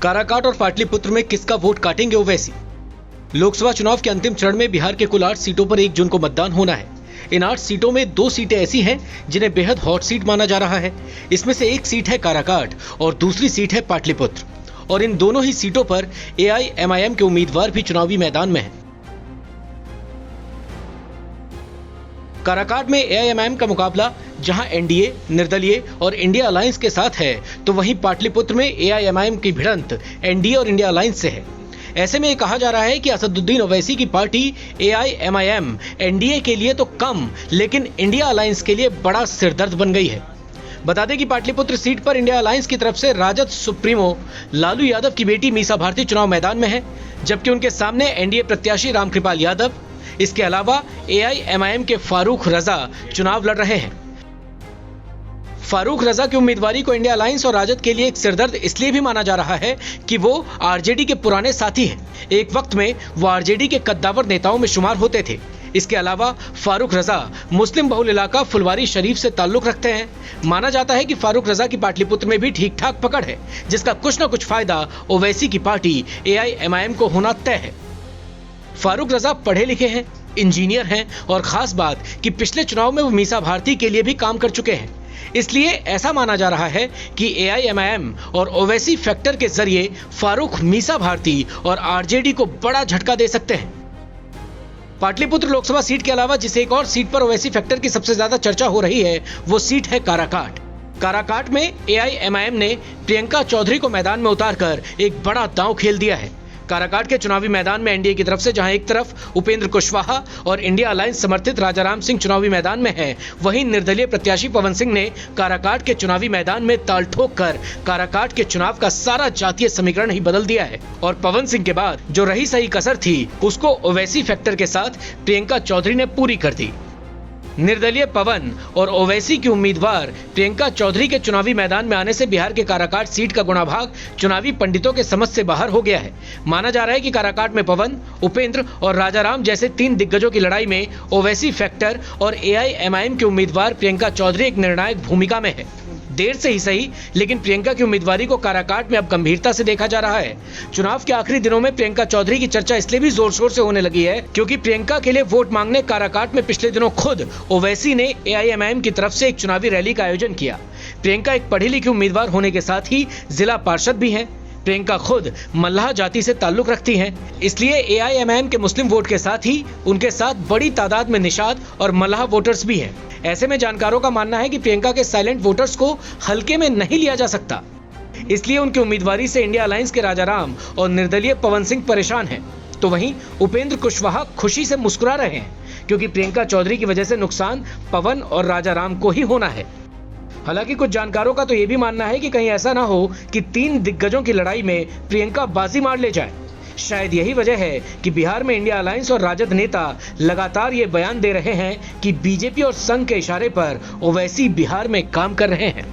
काराकाट और पाटलिपुत्र में किसका वोट काटेंगे ओवैसी? लोकसभा चुनाव के अंतिम चरण में बिहार के कुल 8 सीटों पर 1 जून को मतदान होना है। इन 8 सीटों में 2 सीटें ऐसी हैं जिन्हें बेहद हॉट सीट माना जा रहा है। इसमें से एक सीट है काराकाट और दूसरी सीट है पाटलिपुत्र, और इन दोनों ही सीटों पर AIMIM के उम्मीदवार भी चुनावी मैदान में हैं। काराकाट में AIMIM का मुकाबला जहां NDA, निर्दलीय और इंडिया अलायंस के साथ है, तो वहीं पाटलिपुत्र में AIMIM की भिड़ंत NDA और इंडिया अलायंस से है। ऐसे में ये कहा जा रहा है कि असदुद्दीन ओवैसी की पार्टी AIMIM NDA के लिए तो कम, लेकिन इंडिया अलायंस के लिए बड़ा सिरदर्द बन गई है। बता दें कि पाटलिपुत्र सीट पर इंडिया अलायंस की तरफ से राजद सुप्रीमो लालू यादव की बेटी मीसा भारती चुनाव मैदान में है, जबकि उनके सामने NDA प्रत्याशी रामकृपाल यादव, इसके अलावा AIMIM के फारूक रजा चुनाव लड़ रहे हैं। फारूक रजा की उम्मीदवारी को इंडिया अलायंस और राजद के लिए एक सिरदर्द इसलिए भी माना जा रहा है कि वो RJD के पुराने साथी हैं। एक वक्त में वो RJD के कद्दावर नेताओं में शुमार होते थे। इसके अलावा फारूक रजा मुस्लिम बहुल इलाका फुलवारी शरीफ से ताल्लुक रखते हैं। माना जाता है कि फारूक रजा की पाटलिपुत्र में भी ठीक ठाक पकड़ है, जिसका कुछ न कुछ फायदा ओवैसी की पार्टी AIMIM को होना तय है। फारूक रजा पढ़े लिखे हैं, इंजीनियर हैं, और खास बात कि पिछले चुनाव में वो मीसा भारती के लिए भी काम कर चुके हैं। इसलिए ऐसा माना जा रहा है कि AIMIM और ओवैसी फैक्टर के जरिए फारूक मीसा भारती और RJD को बड़ा झटका दे सकते हैं। पाटलिपुत्र लोकसभा सीट के अलावा जिस एक और सीट पर ओवैसी फैक्टर की सबसे ज्यादा चर्चा हो रही है, वो सीट है काराकाट। काराकाट में AIMIM ने प्रियंका चौधरी को मैदान में उतारकर एक बड़ा दांव खेल दिया है। काराकाट के चुनावी मैदान में NDA की तरफ से जहां एक तरफ उपेंद्र कुशवाहा और इंडिया अलायंस समर्थित राजाराम सिंह चुनावी मैदान में हैं, वहीं निर्दलीय प्रत्याशी पवन सिंह ने काराकाट के चुनावी मैदान में ताल ठोक कर काराकाट के चुनाव का सारा जातीय समीकरण ही बदल दिया है। और पवन सिंह के बाद जो रही सही कसर थी, उसको ओवैसी फैक्टर के साथ प्रियंका चौधरी ने पूरी कर दी। निर्दलीय पवन और ओवैसी की उम्मीदवार प्रियंका चौधरी के चुनावी मैदान में आने से बिहार के काराकाट सीट का गुणाभाग चुनावी पंडितों के समझ से बाहर हो गया है। माना जा रहा है कि काराकाट में पवन, उपेंद्र और राजाराम जैसे 3 दिग्गजों की लड़ाई में ओवैसी फैक्टर और AIMIM के उम्मीदवार प्रियंका चौधरी एक निर्णायक भूमिका में है। देर से ही सही, लेकिन प्रियंका की उम्मीदवारी को काराकाट में अब गंभीरता से देखा जा रहा है। चुनाव के आखिरी दिनों में प्रियंका चौधरी की चर्चा इसलिए भी जोर शोर से होने लगी है क्योंकि प्रियंका के लिए वोट मांगने काराकाट में पिछले दिनों खुद ओवैसी ने AIMIM की तरफ से एक चुनावी रैली का आयोजन किया। प्रियंका एक पढ़ी लिखी उम्मीदवार होने के साथ ही जिला पार्षद भी हैं। प्रियंका खुद मल्लाह जाति से ताल्लुक रखती हैं, इसलिए AIMIM के मुस्लिम वोट के साथ ही उनके साथ बड़ी तादाद में निषाद और मल्लाह वोटर्स भी हैं। ऐसे में जानकारों का मानना है कि प्रियंका के साइलेंट वोटर्स को हल्के में नहीं लिया जा सकता, इसलिए उनकी उम्मीदवारी से इंडिया अलायंस के राजाराम और निर्दलीय पवन सिंह परेशान हैं। तो वहीं उपेंद्र कुशवाहा खुशी से मुस्कुरा रहे हैं क्योंकि प्रियंका चौधरी की वजह से नुकसान पवन और राजाराम को ही होना है। हालांकि कुछ जानकारों का तो यह भी मानना है कि कहीं ऐसा ना हो कि 3 दिग्गजों की लड़ाई में प्रियंका बाजी मार ले जाए। शायद यही वजह है कि बिहार में इंडिया अलायंस और राजद नेता लगातार ये बयान दे रहे हैं कि बीजेपी और संघ के इशारे पर ओवैसी बिहार में काम कर रहे हैं।